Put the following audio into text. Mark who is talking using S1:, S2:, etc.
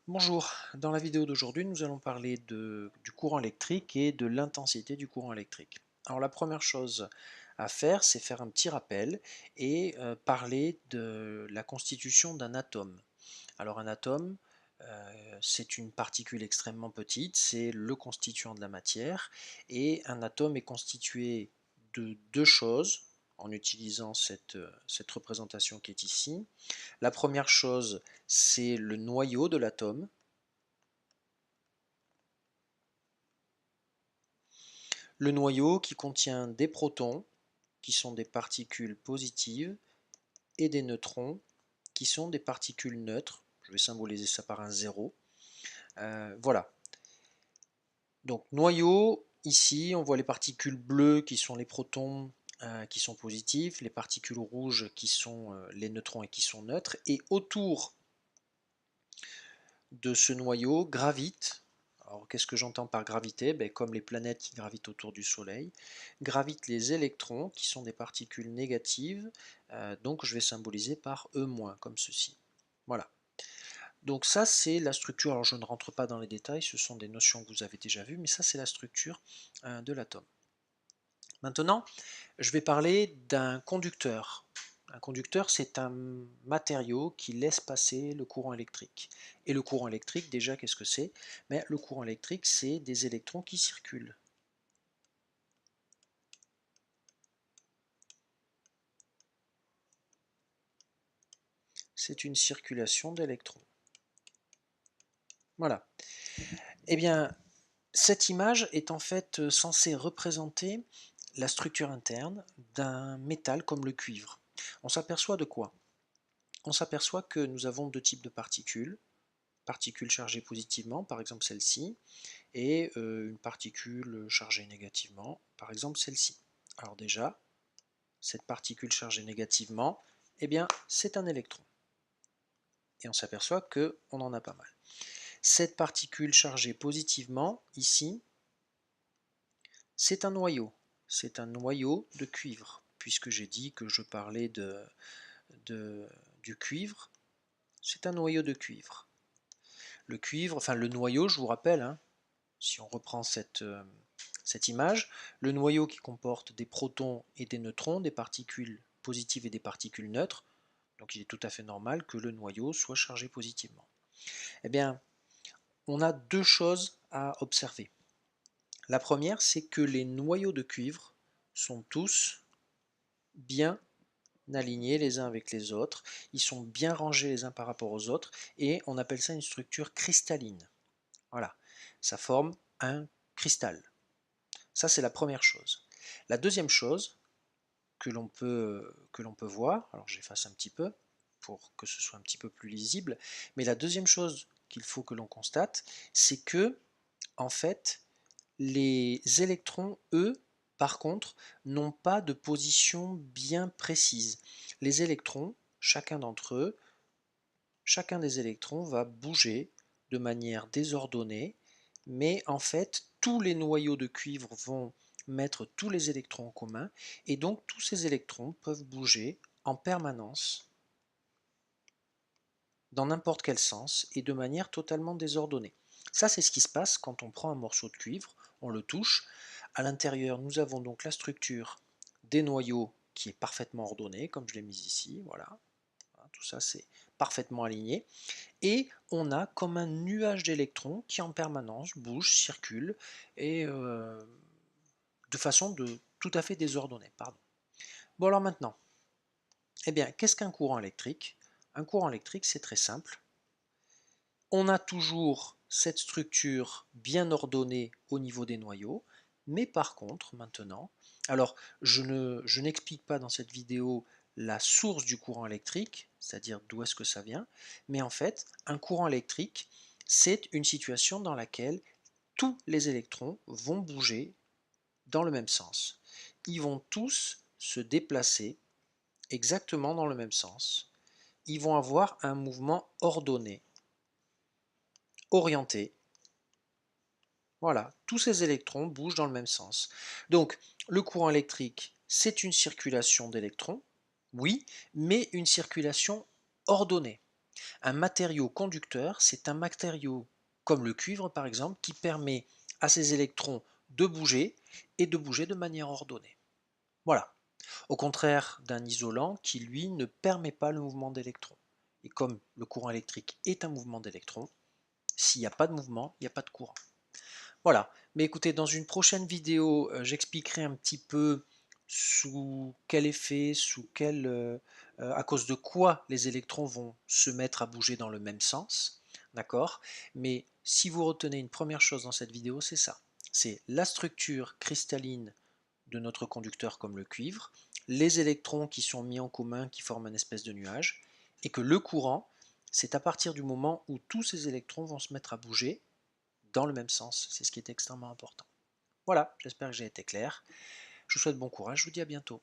S1: Bonjour, dans la vidéo d'aujourd'hui, nous allons parler du courant électrique et de l'intensité du courant électrique. Alors la première chose à faire, c'est faire un petit rappel et parler de la constitution d'un atome. Alors un atome, c'est une particule extrêmement petite, c'est le constituant de la matière, et un atome est constitué de deux choses, en utilisant cette représentation qui est ici. La première chose, c'est le noyau de l'atome. Le noyau qui contient des protons, qui sont des particules positives, et des neutrons, qui sont des particules neutres. Je vais symboliser ça par un 0. Voilà. Donc noyau, ici, on voit les particules bleues qui sont les protons qui sont positifs, les particules rouges qui sont les neutrons et qui sont neutres, et autour de ce noyau gravitent. Alors qu'est-ce que j'entends par gravité? Comme les planètes qui gravitent autour du Soleil, gravitent les électrons qui sont des particules négatives, donc je vais symboliser par E-, comme ceci. Voilà. Donc ça c'est la structure, alors je ne rentre pas dans les détails, ce sont des notions que vous avez déjà vues, mais ça c'est la structure de l'atome. Maintenant, je vais parler d'un conducteur. Un conducteur, c'est un matériau qui laisse passer le courant électrique. Et le courant électrique, déjà, qu'est-ce que c'est? Mais le courant électrique, c'est des électrons qui circulent. C'est une circulation d'électrons. Voilà. Eh bien, cette image est en fait censée représenter la structure interne d'un métal comme le cuivre. On s'aperçoit de quoi? On s'aperçoit que nous avons deux types de particules chargées positivement, par exemple celle-ci, et une particule chargée négativement, par exemple celle-ci. Alors déjà, cette particule chargée négativement, eh bien, c'est un électron. Et on s'aperçoit qu'on en a pas mal. Cette particule chargée positivement, ici, c'est un noyau. C'est un noyau de cuivre, puisque j'ai dit que je parlais du cuivre. C'est un noyau de cuivre. Le cuivre, enfin le noyau, je vous rappelle, hein, si on reprend cette image, le noyau qui comporte des protons et des neutrons, des particules positives et des particules neutres, donc il est tout à fait normal que le noyau soit chargé positivement. Eh bien, on a deux choses à observer. La première, c'est que les noyaux de cuivre sont tous bien alignés les uns avec les autres, ils sont bien rangés les uns par rapport aux autres, et on appelle ça une structure cristalline. Voilà, ça forme un cristal. Ça, c'est la première chose. La deuxième chose que l'on peut voir, alors j'efface un petit peu pour que ce soit un petit peu plus lisible, mais la deuxième chose qu'il faut que l'on constate, c'est que, en fait, les électrons, eux, par contre, n'ont pas de position bien précise. Les électrons, chacun d'entre eux, chacun des électrons va bouger de manière désordonnée, mais en fait, tous les noyaux de cuivre vont mettre tous les électrons en commun, et donc tous ces électrons peuvent bouger en permanence, dans n'importe quel sens, et de manière totalement désordonnée. Ça, c'est ce qui se passe quand on prend un morceau de cuivre, on le touche. À l'intérieur, nous avons donc la structure des noyaux qui est parfaitement ordonnée, comme je l'ai mis ici, voilà. Tout ça, c'est parfaitement aligné. Et on a comme un nuage d'électrons qui en permanence bouge, circule, et de façon tout à fait désordonnée. Pardon. Bon alors maintenant, eh bien, qu'est-ce qu'un courant électrique? Un courant électrique, c'est très simple. On a toujours cette structure bien ordonnée au niveau des noyaux, mais par contre, maintenant, alors je n'explique pas dans cette vidéo la source du courant électrique, c'est-à-dire d'où est-ce que ça vient, mais en fait, un courant électrique, c'est une situation dans laquelle tous les électrons vont bouger dans le même sens. Ils vont tous se déplacer exactement dans le même sens. Ils vont avoir un mouvement ordonné, orienté. Voilà, tous ces électrons bougent dans le même sens. Donc, le courant électrique, c'est une circulation d'électrons, oui, mais une circulation ordonnée. Un matériau conducteur, c'est un matériau comme le cuivre par exemple, qui permet à ces électrons de bouger et de bouger de manière ordonnée. Voilà. Au contraire d'un isolant qui, lui, ne permet pas le mouvement d'électrons. Et comme le courant électrique est un mouvement d'électrons, s'il n'y a pas de mouvement, il n'y a pas de courant. Voilà. Mais écoutez, dans une prochaine vidéo, j'expliquerai un petit peu sous quel effet, à cause de quoi les électrons vont se mettre à bouger dans le même sens. D'accord? Mais si vous retenez une première chose dans cette vidéo, c'est ça. C'est la structure cristalline de notre conducteur comme le cuivre, les électrons qui sont mis en commun qui forment une espèce de nuage, et que le courant, c'est à partir du moment où tous ces électrons vont se mettre à bouger dans le même sens. C'est ce qui est extrêmement important. Voilà, j'espère que j'ai été clair. Je vous souhaite bon courage, je vous dis à bientôt.